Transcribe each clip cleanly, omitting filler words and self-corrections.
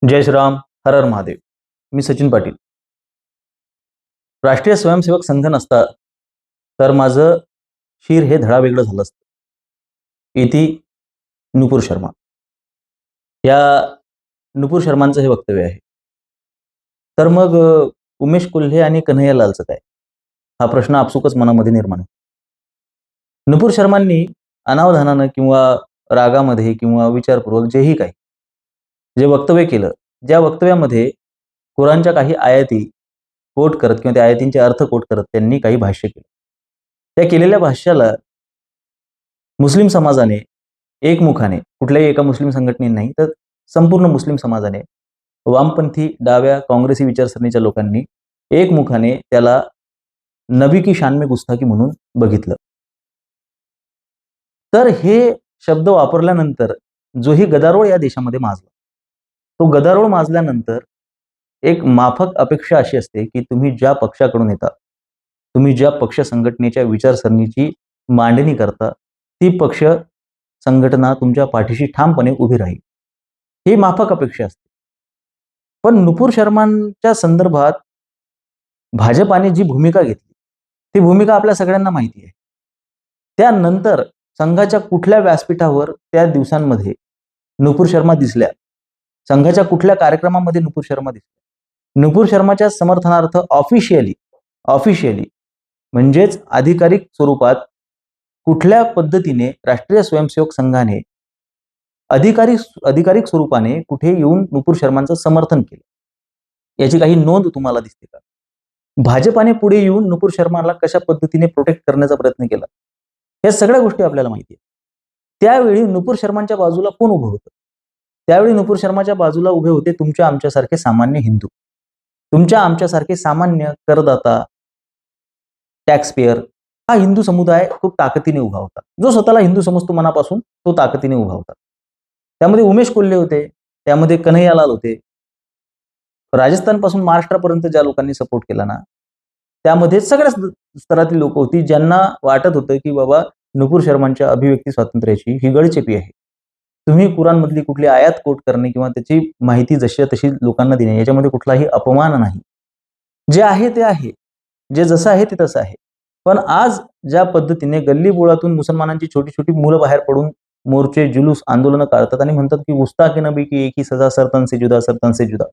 जय श्रीराम. हर हर महादेव. मी सचिन पाटील. राष्ट्रीय स्वयंसेवक संघ नसता तर माझं शिर हे धडा वेगळं झालं असतं. इति नुपूर शर्मा. या नुपूर शर्मांचं हे वक्तव्य आहे. तर मग उमेश कोल्हे आणि कन्हैया लालचं काय, हा प्रश्न आपसुकच मनामध्ये निर्माण होतो. नुपूर शर्मांनी अनावधानानं किंवा रागामध्ये किंवा विचारपूर्वक जेही काही जे वक्तव्य केलं, ज्या वक्तव्यामध्ये कुराणच्या काही आयती कोट करत किंवा त्या आयतींचे अर्थ कोट करत त्यांनी काही भाष्य केलं. त्या केलेल्या भाष्याला मुस्लिम समाजाने एकमुखाने, कुठल्याही एका मुस्लिम संघटनेने नाही तर संपूर्ण मुस्लिम समाजाने, वामपंथी डाव्या काँग्रेसी विचारसरणीच्या लोकांनी एकमुखाने त्याला नबी की शान में गुस्ताखी म्हणून बघितलं. तर हे शब्द वापरल्यानंतर जोही गदारोळ या देशामध्ये माजला, तो गदारोळ माजल्यानंतर एक माफक अपेक्षा अशी असते की तुम्ही ज्या पक्षाकडून येता, तुम्ही ज्या पक्ष संघटनेच्या विचारसरणीची मांडणी करता, ती पक्ष संघटना तुमच्या पाठीशी ठामपणे उभी राहील, ही माफक अपेक्षा असते. पण नुपूर शर्मांच्या संदर्भात भाजपाने जी भूमिका घेतली, ती भूमिका आपल्या सगळ्यांना माहिती आहे. त्यानंतर संघाच्या कुठल्या व्यासपीठावर त्या दिवसांमध्ये नुपूर शर्मा दिसल्या, संघाच्या कुठल्या कार्यक्रमामध्ये नुपूर शर्मा दिसल्या, नुपूर शर्माच्या समर्थनार्थ ऑफिशियली म्हणजेच अधिकारिक स्वरूपात कुठल्या पद्धतीने राष्ट्रीय स्वयंसेवक संघाने अधिकारिक स्वरूपाने कुठे येऊन नुपूर शर्मांचं समर्थन केलं, याची काही नोंद तुम्हाला दिसते का? भाजपाने पुढे येऊन नुपूर शर्माला कशा पद्धतीने प्रोटेक्ट करण्याचा प्रयत्न केला, या सगळ्या गोष्टी आपल्याला माहिती आहे. त्यावेळी नुपूर शर्मांच्या बाजूला कोण उभं होतं? त्यावेळी नुपूर शर्माच्या बाजूला उभे होते तुमच्या आमच्यासारखे सामान्य हिंदू, तुमच्या आमच्यासारखे सामान्य करदाता, टॅक्स पेयर. हा हिंदू समुदाय खूप ताकदीने उभा होता. जो स्वतःला हिंदू समजतो मनापासून, तो ताकदीने उभा होता. त्यामध्ये उमेश कोल्हे होते, त्यामध्ये कन्हैया लाल होते. राजस्थानपासून महाराष्ट्रापर्यंत ज्या लोकांनी सपोर्ट केला ना, त्यामध्ये सगळ्याच स्तरातील लोक होती, ज्यांना वाटत होतं की बाबा नुपूर शर्मांच्या अभिव्यक्ती स्वातंत्र्याची ही गळचेपी आहे. तुम्ही कुराणमधली कुठली आयात कोट करणे किंवा त्याची माहिती जशी तशी लोकांना देणे, याच्यामध्ये कुठलाही अपमान नाही. जे आहे ते आहे, जे जसं आहे ते तसं आहे. पण आज ज्या पद्धतीने गल्ली बोळातून मुसलमानांची छोटी छोटी मुलं बाहेर पडून मोर्चे, जुलूस, आंदोलनं काढतात आणि म्हणतात की गुस्ताखी नबी की एक ही सजा, सरतन से जुदा, सरतन से जुदा.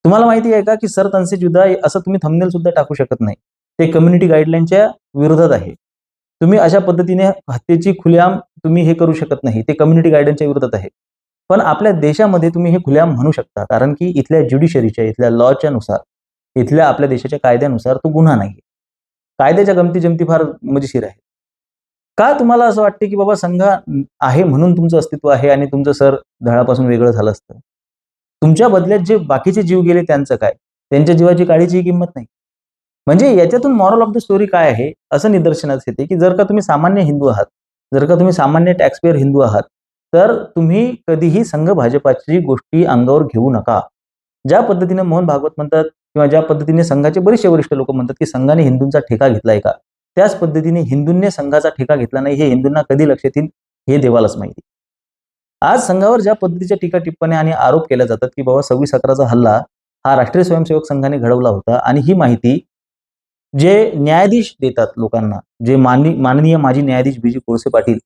तुम्हाला माहिती आहे का की सरतन से जुदा असं तुम्ही थंबनेल सुद्धा टाकू शकत नाही. ते कम्युनिटी गाईडलाईनच्या विरोधात आहे. तुम्ही अशा पद्धतीने हत्येची खुलेआम तुम्ही हे करू शकत नाही, ते कम्युनिटी गाईडलाईनच्या विरोधात आहे. पण आपल्या देशामध्ये तुम्ही हे खुलेआम म्हणू शकता, कारण की इथल्या ज्युडिशरीच्या, इथल्या लॉच्या नुसार, इथल्या आपल्या देशाच्या कायद्यानुसार तो गुन्हा नाही. कायद्याच्या गमती जमती फार मजेशीर आहे. का तुम्हाला असं वाटते की बाबा संघ आहे म्हणून तुमचं अस्तित्व आहे आणि तुमचं सर धडापासून वेगळं झालं असतं? तुमच्या बदल्यात जे बाकीचे जीव गेले त्यांचं काय? त्यांच्या जीवाची काळीची किंमत नाही. म्हणजे याच्यातून मॉरल ऑफ द स्टोरी काय आहे, असं निदर्शनास येते की जर का तुम्ही सामान्य हिंदू आहात, जर का तुम्ही सामान्य टॅक्सपेयर हिंदू आहात, तर तुम्ही कधीही संघ भाजपाची गोष्टी अंगावर घेऊ नका. ज्या पद्धतीने मोहन भागवत म्हणतात किंवा ज्या पद्धतीने संघाचे बरेचसे वरिष्ठ लोक म्हणतात की संघाने हिंदूंचा ठेका घेतलाय का, त्याच पद्धतीने हिंदूंनी संघाचा ठेका घेतला नाही, हे हिंदूंना कधी लक्षात येईल हे देवालाच माहिती. आज संघावर ज्या पद्धतीच्या टीका टिप्पण्या आणि आरोप केल्या जातात की बाबा 26/11चा हल्ला हा राष्ट्रीय स्वयंसेवक संघाने घडवला होता, आणि ही माहिती जे न्यायाधीश देतात लोकांना, जे माननीय माजी न्यायाधीश बी जी कोळसे पाटील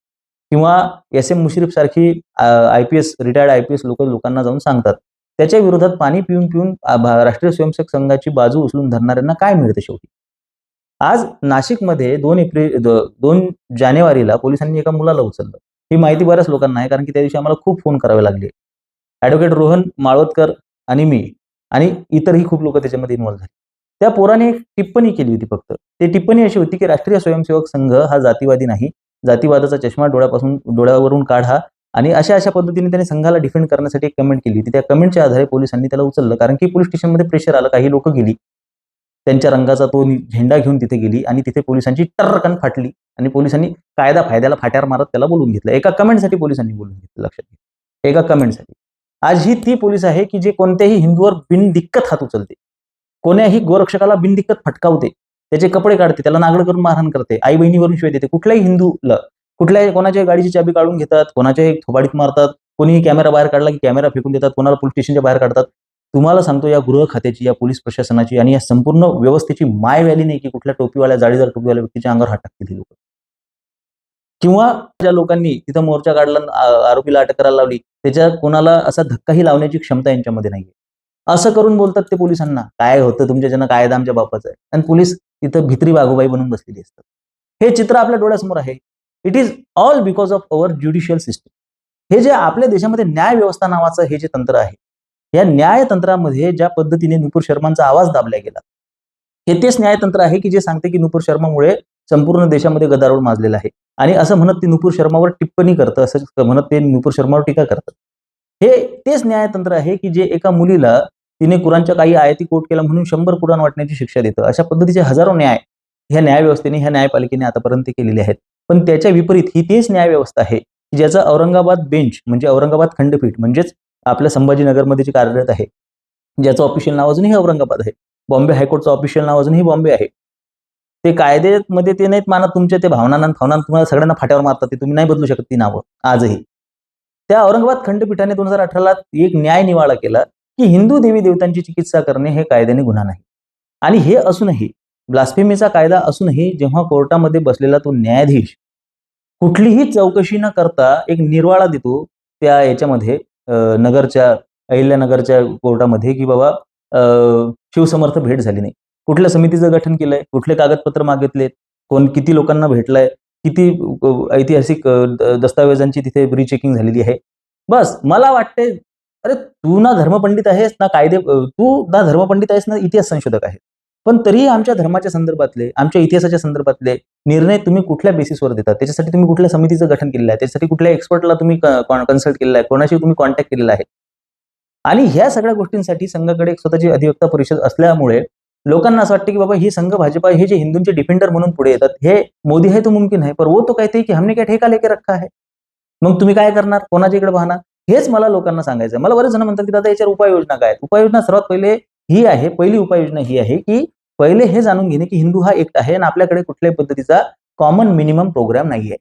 किंवा एस एम मुश्रीफ सारखी रिटायर्ड आयपीएस लोकांना जाऊन सांगतात, त्याच्या विरोधात पाणी पिऊन पिऊन राष्ट्रीय स्वयंसेवक संघाची बाजू उचलून धरणाऱ्यांना काय मिळतं शेवटी? आज नाशिकमध्ये 2 जानेवारीला पोलिसांनी एका मुलाला उचललं. ही माहिती बऱ्याच लोकांना आहे, कारण की त्या दिवशी आम्हाला खूप फोन करावे लागले. ॲडव्होकेट रोहन माळवतकर आणि मी आणि इतरही खूप लोक त्याच्यामध्ये इन्व्हॉल्व झाले. त्या पोराने एक टिप्पणी केली होती फक्त. ती टिप्पणी अशी होती की राष्ट्रीय स्वयंसेवक संघ हा जातीवादी नाही, जातीवादाचा चष्मा डोळ्यावरून काढा, आणि अशा पद्धतीने त्याने संघाला डिफेंड करण्यासाठी एक कमेंट केली होती. त्या कमेंटच्या आधारे पोलिसांनी त्याला उचललं, कारण की पोलीस स्टेशनमध्ये प्रेशर आलं. काही लोक गेली, त्यांच्या रंगाचा तो झेंडा घेऊन तिथे गेली आणि तिथे पोलिसांची टर्रकन फाटली आणि पोलिसांनी कायदा फायद्याला फाट्यार मारत त्याला बोलून घेतलं. एका कमेंटसाठी पोलिसांनी बोलून घेतलं, लक्षात घ्या, एका कमेंटसाठी. आज ही ती पोलीस आहे की जे कोणत्याही हिंदूवर बिनदिक्कत हात उचलते, कोण्याही गोरक्षकाला बिनदिक्कत फटकावते, त्याचे कपडे काढते, त्याला नागड करून मारहाण करते, आई बहिणीवरून शिवाय देते. कुठल्याही हिंदूला, कोणाच्या गाडीची चाबी काढून घेतात, कोणाच्या थोबाडीत मारतात, कोणीही कॅमेरा बाहेर काढला की कॅमेरा फेकून देतात, कोणाला पोलीस स्टेशनच्या बाहेर काढतात. तुम्हाला सांगतो या गृह खात्याची, या पोलीस प्रशासनाची आणि या संपूर्ण व्यवस्थेची माय व्हॅली नाही की कुठल्या टोपीवाल्या, जाळीदार टोपीवाल्या व्यक्तीच्या अंगावर हात टाकतील ही लोक. किंवा ज्या लोकांनी तिथं मोर्चा काढला, आरोपीला अटक करायला लावली, त्याच्या कोणाला असा धक्काही लावण्याची क्षमता यांच्यामध्ये नाहीये. असं करून बोलतात ते पोलिसांना, काय होतं तुमच्या ज्यांना कायदा आमच्या बापाचा आहे. आणि पोलीस तिथं भित्री वाघोबाई बनून बसलेली असतात. हे चित्र आपल्या डोळ्यासमोर आहे. It is all because of our judicial system. हे जे आपल्या देशामध्ये न्याय व्यवस्था नावाचं हे जे तंत्र आहे, या न्यायतंत्रामध्ये ज्या पद्धतीने नुपूर शर्मांचा आवाज दाबला गेला, हे तेच न्यायतंत्र आहे की जे सांगते की नुपूर शर्मामुळे संपूर्ण देशामध्ये गदारोळ माजलेला आहे. आणि असं म्हणत ते नुपूर शर्मावर टिप्पणी करतं, असं म्हणत ते नुपूर शर्मावर टीका करतं. हे तेच न्यायतंत्र आहे की जे एका मुलीला तिने कुराणच्या काही आयती कोट केला म्हणून 100 कुराण वाटण्याची शिक्षा देतं. अशा पद्धतीचे हजारो न्याय ह्या न्यायव्यवस्थेने, ह्या न्यायपालिकेने आतापर्यंत केलेले आहेत. पण त्याच्या विपरीत ही तेच न्यायव्यवस्था आहे की ज्याचा औरंगाबाद बेंच म्हणजे औरंगाबाद खंडपीठ म्हणजेच आपल्या संभाजीनगरमध्ये जे कार्यरत आहे, ज्याचं ऑफिशियल नाव अजूनही औरंगाबाद आहे. बॉम्बे हायकोर्टचं ऑफिशियल नाव अजूनही बॉम्बे आहे. ते कायद्यामध्ये ते नाहीत मानत तुमच्या ते भावनांना तुम्हाला सगळ्यांना फाट्यावर मारतात, ते तुम्ही नाही बदलू शकत ती नावं आजही. त्या औरंगाबाद खंडपीठाने 2018ला एक न्याय निवाडा केला की हिंदू देवी देवतांची चिकित्सा करणे हे कायद्याने गुन्हा नाही. आणि हे असूनही, ब्लास्फेमीचा कायदा असूनही, जेव्हा कोर्टामध्ये बसलेला तो न्यायाधीश कुठलीही चौकशी न करता एक निर्वाळा देतो त्या याच्यामध्ये नगरच्या, अहिल्यानगरच्या कोर्टामध्ये की बाबा शिवसमर्थ भेट झाली नाही. कुठल्या समितीचं गठन केलंय, कुठले कागदपत्र मागितलेत, किती लोकांना भेटलंय, किती ऐतिहासिक दस्तावेजांची तिथे रिचेकिंग झालेली आहे. बस मला वाटते, अरे तू ना धर्मपंडित आहेस ना धर्मपंडित आहेस ना इतिहास संशोधक आहे, पण तरीही आमच्या धर्माच्या संदर्भातले, आमच्या इतिहासाच्या संदर्भातले निर्णय तुम्ही कुठल्या बेसिसवर देतात, त्याच्यासाठी तुम्ही कुठल्या समितीचं गठन केलेलं आहे, त्याच्यासाठी कुठल्या एक्सपर्टला तुम्ही कन्सल्ट केलेला आहे, कोणाशी तुम्ही कॉन्टॅक्ट केलेला आहे. आणि ह्या सगळ्या गोष्टींसाठी संघाकडे एक स्वतःची अधिवक्ता परिषद असल्यामुळे लोकांना असं वाटतं की बाबा ही संघ भाजपा हे जे हिंदूंचे डिफेंडर म्हणून पुढे येतात, हे मोदी है तो मुमकिन है, पर वो तो कहते हैं की हमने क्या ठेका लेके रखा है. मग तुम्ही काय करणार, कोणाच्या इकडे पाहणार, हेच मला लोकांना सांगायचं आहे. मला बरेच जण म्हणतात की दादा याच्यावर उपाययोजना काय आहेत. उपाययोजना सर्वात पहिली उपाययोजना ही आहे की पहिले हे जाणून घेणे की हिंदू हा एकटा आहे आणि आपल्याकडे कुठल्याही पद्धतीचा कॉमन मिनिमम प्रोग्राम नाहीये.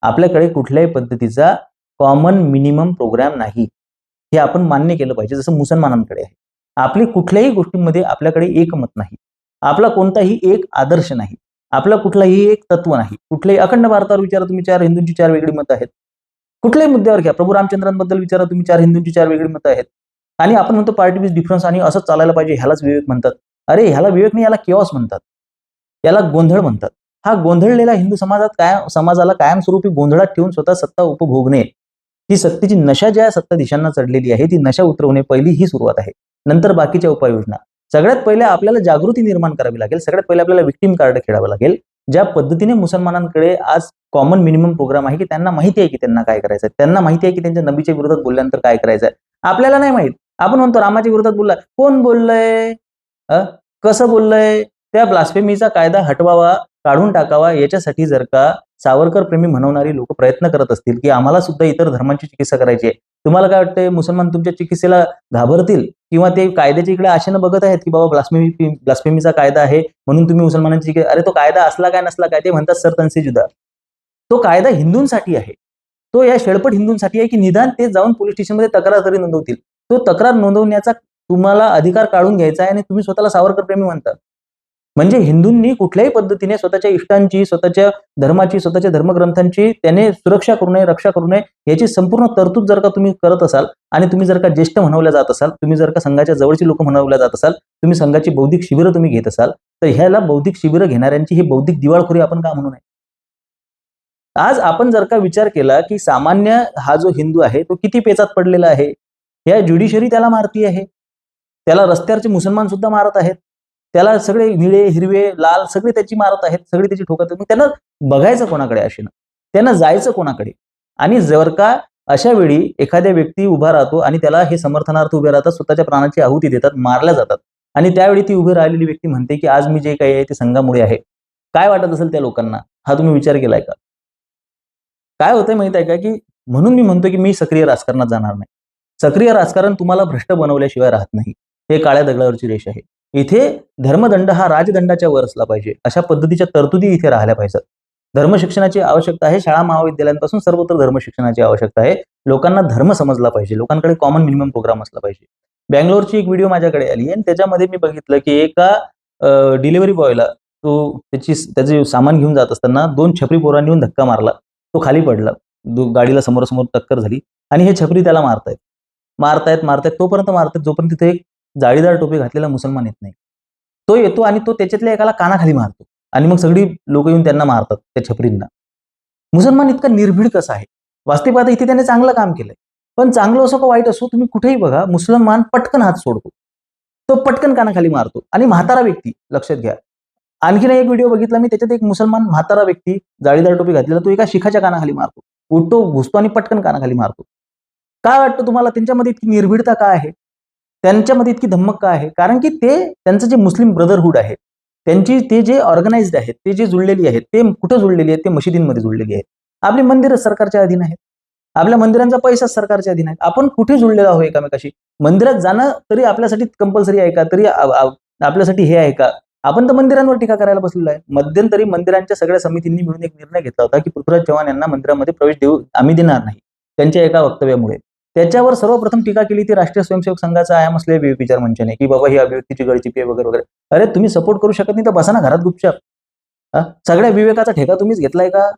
आपल्याकडे कुठल्याही पद्धतीचा कॉमन मिनिमम प्रोग्राम नाही, हे आपण मान्य केलं पाहिजे. जसं मुसलमानांकडे आहे. आपली कुठल्याही गोष्टींमध्ये आपल्याकडे एकमत नाही, आपला कोणताही एक आदर्श नाही, आपला कुठलाही एक तत्व नाही. कुठल्याही अखंड भारतावर विचारा तुम्ही, 4 हिंदूंची 4 वेगळी मतं आहेत. कुठल्याही मुद्द्यावर घ्या, प्रभू रामचंद्रांबद्दल विचारा तुम्ही, 4 हिंदूंची 4 वेगळी मतं आहेत. आणि आपण म्हणतो पार्टी विथ डिफरन्स आणि असंच चालायला पाहिजे, ह्यालाच विवेक म्हणतात. अरे ह्याला विवेक नाही, याला केओस म्हणतात, याला गोंधळ म्हणतात. हा गोंधळलेला हिंदू समाजाला कायमस्वरूपी गोंधळात ठेवून स्वतः सत्ता उपभोगणे, ही सत्तेची नशा ज्या सत्ताधीशांना चढलेली आहे, ती नशा उतरवणे पहिली ही सुरुवात आहे. नंतर बाकीच्या उपाययोजना. सगळ्यात पहिले आपल्याला जागृती निर्माण करावी लागेल. सगळ्यात पहिले आपल्याला विक्टिम कार्ड खेळावं लागेल. ज्या पद्धतीने मुसलमानांकडे आज कॉमन मिनिमम प्रोग्राम आहे की त्यांना माहिती आहे की त्यांना काय करायचं आहे, त्यांना माहिती आहे की त्यांच्या नबीच्या विरोधात बोलल्यानंतर काय करायचं आहे. आपल्याला नाही माहित. आपण म्हणतो रामाच्या विरोधात बोलला, कोण बोललंय, कसं बोललंय, त्या ब्लास्फेमीचा कायदा हटवावा, काढून टाकावा, याच्यासाठी जर का सावरकर प्रेमी म्हणवणारी लोक प्रयत्न करत असतील की आम्हाला सुद्धा इतर धर्मांची चिकित्सा करायची आहे, तुम्हाला काय वाटतंय मुसलमान तुमच्या चिकित्सेला घाबरतील किंवा ते कायद्याच्या इकडे आशेनं बघत आहेत की बाबा ब्लास्फेमीचा कायदा आहे म्हणून तुम्ही मुसलमानांची चिकित्सा, अरे तो कायदा असला काय नसला काय, ते म्हणतात सरतनसे जुदा. तो कायदा हिंदूंसाठी आहे, तो या शेळपट हिंदूंसाठी आहे की निदान ते जाऊन पोलीस स्टेशनमध्ये तक्रार तरी नोंदवतील. तो तक्रार नोंदवण्याचा तुम्हाला अधिकार काढून घ्यायचा आहे आणि तुम्ही स्वतःला सावरकर प्रेमी म्हणता. म्हणजे हिंदूंनी कुठल्याही पद्धतीने स्वतःच्या इष्टांची, स्वतःच्या धर्माची, स्वतःच्या धर्मग्रंथांची त्याने सुरक्षा करू नये, रक्षा करू नये, याची संपूर्ण तरतूद जर का तुम्ही करत असाल आणि तुम्ही जर का ज्येष्ठ म्हणवल्या जात असाल, तुम्ही जर का संघाच्या जवळची लोक म्हणवल्या जात असाल, तुम्ही संघाची बौद्धिक शिबिरं तुम्ही घेत असाल, तर ह्याला बौद्धिक शिबिरं घेणाऱ्यांची ही बौद्धिक दिवाळखोरी आपण का म्हणू नये. आज आपण जर का विचार केला की सामान्य हा जो हिंदू आहे तो किती पेचात पडलेला आहे, या ज्युडिशरी त्याला मारती आहे, त्याला रस्त्यावरचे मुसलमान सुद्धा मारत आहेत, त्याला सगळे निळे, हिरवे, लाल सगळे त्याची मारत आहेत, सगळे त्याची ठोकत आहेत. मग त्यांना बघायचं कोणाकडे आशेनं, त्यांना जायचं कोणाकडे. आणि जर का अशा वेळी एखाद्या व्यक्ती उभा राहतो आणि त्याला हे समर्थनार्थ उभे राहतात, स्वतःच्या प्राणाची आहुती देतात, मारल्या जातात, आणि त्यावेळी ती उभी राहिलेली व्यक्ती म्हणते की आज मी जे काही आहे ते संघामुळे आहे. काय वाटत असेल त्या लोकांना, हा तुम्ही विचार केलाय का? काय होतंय माहित आहे का, की म्हणून मी म्हणतो की मी सक्रिय राजकारणात जाणार नाही. सक्रिय राजकारण तुम्हाला भ्रष्ट बनवल्याशिवाय राहत नाही. हे काळ्या दगडावरची रेष आहे. इथे धर्मदंड हा राजदंडाच्या वर असला पाहिजे, अशा पद्धतीच्या तरतुदी इथे राहिल्या पाहिजेत. धर्मशिक्षणाची आवश्यकता आहे. शाळा महाविद्यालयांपासून सर्वत्र धर्मशिक्षणाची आवश्यकता आहे. लोकांना धर्म समजला पाहिजे. लोकांकडे कॉमन मिनिमम प्रोग्राम असला पाहिजे. बँगलोरची एक व्हिडिओ माझ्याकडे आली आणि त्याच्यामध्ये मी बघितलं की एका डिलिव्हरी बॉयला त्याचे सामान घेऊन जात असताना 2 छपरी पोरांनी येऊन धक्का मारला. तो खाली पडला. गाडीला समोरासमोर टक्कर झाली आणि हे छपरी त्याला मारतायत तोपर्यंत मारतायत जोपर्यंत तिथे एक जाळीदार टोपी घातलेला मुसलमान येत नाही. तो येतो आणि तो त्याच्यातल्या एकाला कानाखाली मारतो आणि मग सगळी लोक येऊन त्यांना मारतात, त्या छपरींना. मुसलमान इतका निर्भीड कसा आहे? वास्तविक पाहता इथे त्याने चांगलं काम केलंय. पण चांगलं असो का वाईट असो, तुम्ही कुठेही बघा, मुसलमान पटकन हात सोडतो. तो पटकन कानाखाली मारतो आणि म्हातारा व्यक्ती, लक्षात घ्या. आणखीन एक व्हिडिओ बघितला मी, त्याच्यात एक मुसलमान म्हातारा व्यक्ती जाळीदार टोपी घातलेला, तो एका शिखाच्या कानाखाली मारतो. उठतो, घुसतो आणि पटकन कानाखाली मारतो. काय वाटतं तुम्हाला त्यांच्यामध्ये इतकी निर्भीडता का आहे? त्यांच्यामध्ये इतकी धम्मक का आहे? कारण की त्यांचं जे मुस्लिम ब्रदरहूड आहे, ते जे ऑर्गनाइज्ड आहेत, ते जे जुळलेली आहेत, ते कुठं जुळलेली आहेत? ते मशिदींमध्ये जुळलेली आहेत. आपली मंदिरं सरकारच्या अधीन आहेत. आपल्या मंदिरांचा पैसा सरकारच्या अधीन आहे. आपण कुठे जुळलेलो आहोत एकमेकाशी? मंदिरात जाणं तरी आपल्यासाठी कंपल्सरी आहे का? तरी आपल्यासाठी हे आहे का? आपण तर मंदिरांवर टीका करायला बसलेलो आहे. मध्यंतरी मंदिरांच्या सगळ्या समितींनी मिळून एक निर्णय घेतला होता की पृथ्वीराज चव्हाण यांना मंदिरामध्ये प्रवेश आम्ही देणार नाही, त्यांच्या एका वक्तव्यामुळे. त्याच्यावर सर्वप्रथम टीका केली ती राष्ट्रीय स्वयंसेवक संघाचा आयाम असलेल्या विचार मंचाने की बाबा ही अभिव्यक्तीची गळचिपी आहे वगैरे वगैरे. अरे तुम्ही सपोर्ट करू शकत नाही तर बसा ना घरात गुपचाप. सगळ्या विवेकाचा ठेका तुम्हीच घेतलाय का?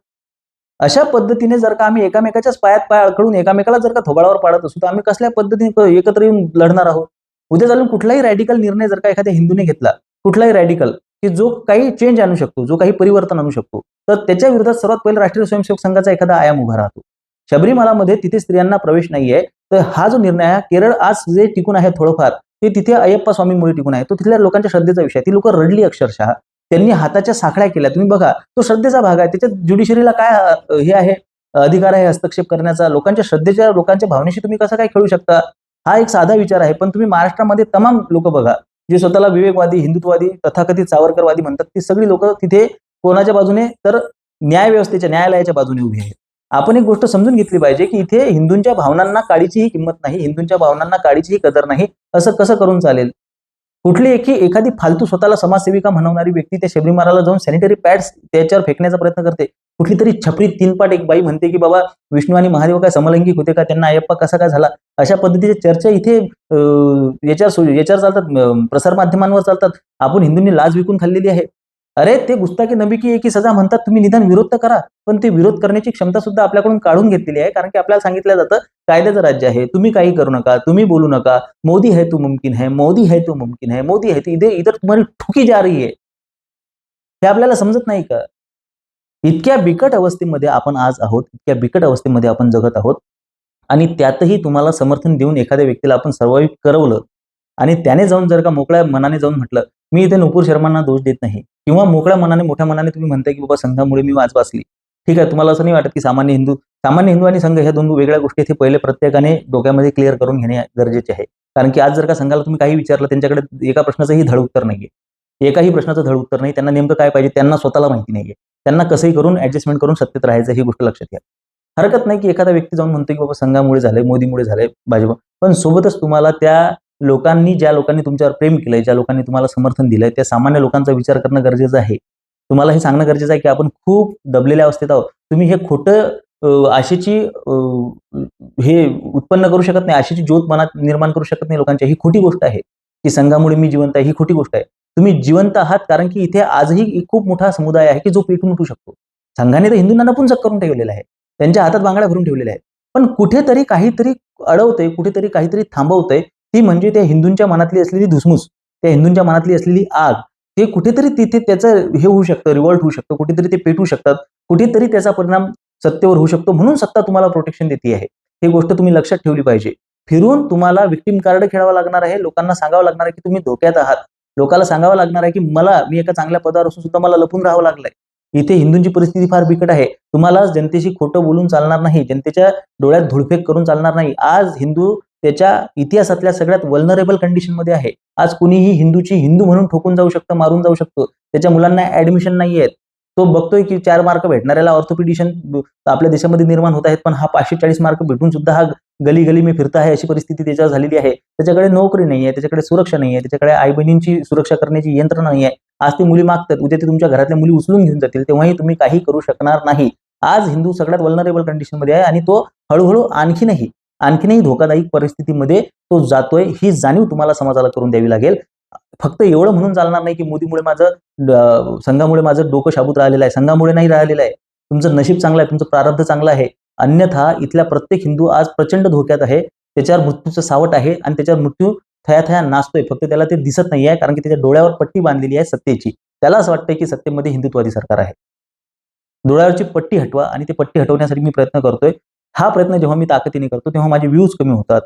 अशा पद्धतीने जर का आम्ही एकामेकाच्याच पायात पाय अडकळून एकामेकाला जर का थोबाळावर पाडत असू तर आम्ही कसल्या पद्धतीने एकत्र येऊन लढणार आहोत? उद्या चालून कुठलाही रॅडिकल निर्णय जर का एखाद्या हिंदूने घेतला, कुठलाही रॅडिकल की जो काही चेंज आणू शकतो, जो काही परिवर्तन आणू शकतो, तर त्याच्या विरोधात सर्वात पहिले राष्ट्रीय स्वयंसेवक संघाचा एखादा आयाम उभा राहतो. शबरीमालामध्ये तिथे स्त्रियांना प्रवेश नाहीये, तर हा जो निर्णय आहे, केरळ आज जे टिकून आहे थोडंफार, ते तिथे अय्यप्पा स्वामींमुळे टिकून आहे. तो तिथल्या लोकांच्या श्रद्धेचा विषय. ती लोक रडली अक्षरशः. त्यांनी हाताच्या साखळ्या केल्या. तुम्ही बघा, तो श्रद्धेचा भाग आहे. त्याच्यात ज्युडिशरीला काय हे आहे, अधिकार आहे हस्तक्षेप करण्याचा? लोकांच्या भावनेशी तुम्ही कसं काय खेळू शकता? हा एक साधा विचार आहे. पण तुम्ही महाराष्ट्रामध्ये तमाम लोक बघा, जे स्वतःला विवेकवादी, हिंदुत्ववादी, तथाकथित सावरकरवादी म्हणतात, ती सगळी लोक तिथे कोणाच्या बाजूने? तर न्यायालयाच्या बाजूने उभी आहेत. आपण एक गोष्ट समजून घेतली पाहिजे की इथे हिंदूंच्या भावनांना काडीचीही किंमत नाही, हिंदूंच्या भावनांना काडीचीही कदर नाही. असं कसं करून चालेल? कुठली एखादी फालतू स्वतःला समाजसेविका म्हणवणारी व्यक्ती त्या शबरीमालाला जाऊन सॅनिटरी पॅड्स त्याच्यावर फेकण्याचा प्रयत्न करते. कुठली तरी छपरी 3 पाट एक बाई म्हणते की बाबा विष्णू आणि महादेव काय समलैंगिक होते का? त्यांना अय्यप्पा कसा काय झाला? अशा पद्धतीच्या चर्चा इथे याच्यावर चालतात, प्रसारमाध्यमांवर चालतात. आपण हिंदूंनी लाज विकून खाल्लेली आहे. अरे ते गुस्ताकी नबी की एक ही सजा म्हणतात. तुम्ही निदान विरोध तर करा. पण ते विरोध करण्याची क्षमता सुद्धा आपल्याकडून काढून घेतलेली आहे. कारण की आपल्याला सांगितलं जातं कायद्याचं राज्य आहे, तुम्ही काही करू नका, तुम्ही बोलू नका, मोदी है तो मुमकिन है, मोदी है तो मुमकिन है, मोदी है तो इधर तुम्हारी ठुकी जा रही है. हे आपल्याला समजत नाही का? इतक्या बिकट अवस्थेमध्ये आपण आज आहोत, इतक्या बिकट अवस्थेमध्ये आपण जगत आहोत आणि त्यातही तुम्हाला समर्थन देऊन एखाद्या व्यक्तीला आपण सर्वाइव्ह करवलं आणि त्याने जाऊन जर का मोकळ्या मनाने जाऊन म्हटलं, मी इथे नुपूर शर्मांना दोष देत नाही, किंवा मोकळ्या मनाने मोठ्या मनाने तुम्ही म्हणताय की बाबा संघामुळे मी वाच वाचली. ठीक आहे, तुम्हाला असं नाही वाटत की सामान्य हिंदू आणि संघ ह्या 2 वेगळ्या गोष्टी इथे पहिले प्रत्येकाने डोक्यामध्ये क्लिअर करून घेणे गरजेचे आहे. कारण की आज जर का संघाला तुम्ही काही विचारलं, त्यांच्याकडे एका प्रश्नाचंही धड उत्तर नाहीये. एकाही प्रश्नाचं धड उत्तर नाही. त्यांना नेमकं काय पाहिजे त्यांना स्वतःला माहिती नाहीये. त्यांना कसंही करून ऍडजस्टमेंट करून सत्तेत राहायचं, ही गोष्ट लक्षात घ्या. हरकत नाही की एखादा व्यक्ती जाऊन म्हणतो की बाबा संघामुळे झालंय, मोदीमुळे झालंय, भाजप, पण सोबतच तुम्हाला त्या ज्या लोकांनी तुमच्यावर प्रेम केलंय, ज्या लोकांनी तुम्हाला समर्थन दिलंय, त्या सामान्य लोकांचा विचार करणं गरजेचं आहे. तुम्हाला हे सांगणं गरजेचं आहे की आपण खूप दबलेल्या अवस्थेत आहोत. तुम्ही हे खोटं आशेची हे उत्पन्न करू शकत नाही, आशेची ज्योत मनात निर्माण करू शकत नाही लोकांच्या. ही खोटी गोष्ट आहे की संघामुळे मी जिवंत आहे, ही खोटी गोष्ट आहे. तुम्ही जिवंत आहात कारण की इथे आजही खूप मोठा समुदाय आहे की जो पेटून उठू शकतो. संघाने तर हिंदूंना नपुंसक करून ठेवलेलं आहे, त्यांच्या हातात बांगड्या भरून ठेवलेल्या आहेत. पण कुठेतरी काहीतरी अडवतंय, कुठेतरी काहीतरी थांबवतंय. ती म्हणजे त्या हिंदूंच्या मनातली असलेली धुसमुस, त्या हिंदूंच्या मनातली असलेली आग. ते कुठेतरी तिथे त्याचं हे होऊ शकतं, रिव्हॉल्ट होऊ शकतं, कुठेतरी ते पेटू शकतात, कुठेतरी त्याचा परिणाम सत्तेवर होऊ शकतो. म्हणून सत्ता तुम्हाला प्रोटेक्शन देते आहे. ही गोष्ट तुम्ही लक्षात ठेवली पाहिजे. फिरून तुम्हाला विक्टिम कार्ड खेळावं लागणार आहे. लोकांना सांगावं लागणार आहे की तुम्ही धोक्यात आहात. लोकांना सांगावं लागणार आहे की मी एका चांगल्या पदावर असून सुद्धा मला लपून राहावं लागलंय. इथे हिंदूंची परिस्थिती फार बिकट आहे. तुम्हाला जनतेशी खोटं बोलून चालणार नाही, जनतेच्या डोळ्यात धुळफेक करून चालणार नाही. आज हिंदू त्याच्या इतिहासातल्या सगळ्यात वल्नरेबल कंडिशनमध्ये आहे. आज कुणीही हिंदू म्हणून ठोकून जाऊ शकतं, मारून जाऊ शकतो. त्याच्या मुलांना ऍडमिशन नाही आहेत. तो बघतोय की 4 मार्क भेटणाऱ्याला ऑर्थोपेडिशियन आपल्या देशामध्ये निर्माण होत आहेत, पण हा 540 मार्क भेटून सुद्धा हा गली गली में फिरता आहे अशी परिस्थिती त्याच्यावर झालेली आहे. त्याच्याकडे नोकरी नाही आहे, त्याच्याकडे सुरक्षा नाही आहे, त्याच्याकडे आई बहिणींची सुरक्षा करण्याची यंत्रणा नाही आहे. आज ती मुली मागतात, उद्या ते तुमच्या घरातल्या मुली उचलून घेऊन जातील, तेव्हाही तुम्ही काही करू शकणार नाही. आज हिंदू सगळ्यात वल्नरेबल कंडिशनमध्ये आहे आणि तो हळूहळू आणखीनही धोकादायक परिस्थितीमध्ये तो जातोय. ही जाणीव तुम्हाला समाजाला करून द्यावी लागेल. फक्त एवढं म्हणून चालणार नाही की मोदीमुळे संघामुळे माझं डोकं शाबूत राहिलेलं आहे. संघामुळे नाही राहिलेलं आहे. तुमचं नशीब चांगलं आहे, तुमचं प्रारब्ध चांगलं आहे. अन्यथा इथला प्रत्येक हिंदू आज प्रचंड धोक्यात आहे. त्याच्यावर मृत्यूचं सावट आहे आणि त्याच्यावर मृत्यू थया नाचतोय. फक्त त्याला ते दिसत नाहीये, कारण की त्याच्या डोळ्यावर पट्टी बांधलेली आहे सत्तेची. त्याला असं वाटतंय की सत्तेमध्ये हिंदुत्ववादी सरकार आहे. डोळ्यावरची पट्टी हटवा आणि ती पट्टी हटवण्यासाठी मी प्रयत्न करतोय. हा प्रयत्न जेव्हा मी ताकदीने करतो तेव्हा माझे व्ह्यूज कमी होतात,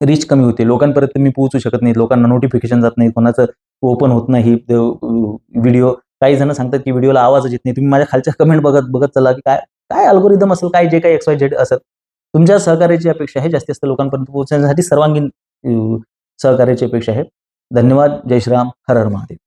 रीच कमी होते, लोकांपर्यंत मी पोहोचू शकत नाही, लोकांना नोटिफिकेशन जात नाही, कोणाचं ओपन होत नाही व्हिडिओ. काही जण सांगतात की व्हिडिओला आवाजच येत नाही. तुम्ही माझ्या खालच्या कमेंट बघत बघत चला की काय काय अल्गोरिदम असेल, काय जे काही XYZ असेल. तुमच्या सहकार्याची अपेक्षा आहे. जास्तीत जास्त लोकांपर्यंत पोहोचण्यासाठी सर्वांगीण सहकार्याची अपेक्षा आहे. धन्यवाद. जय श्रीराम. हर हर महादेव.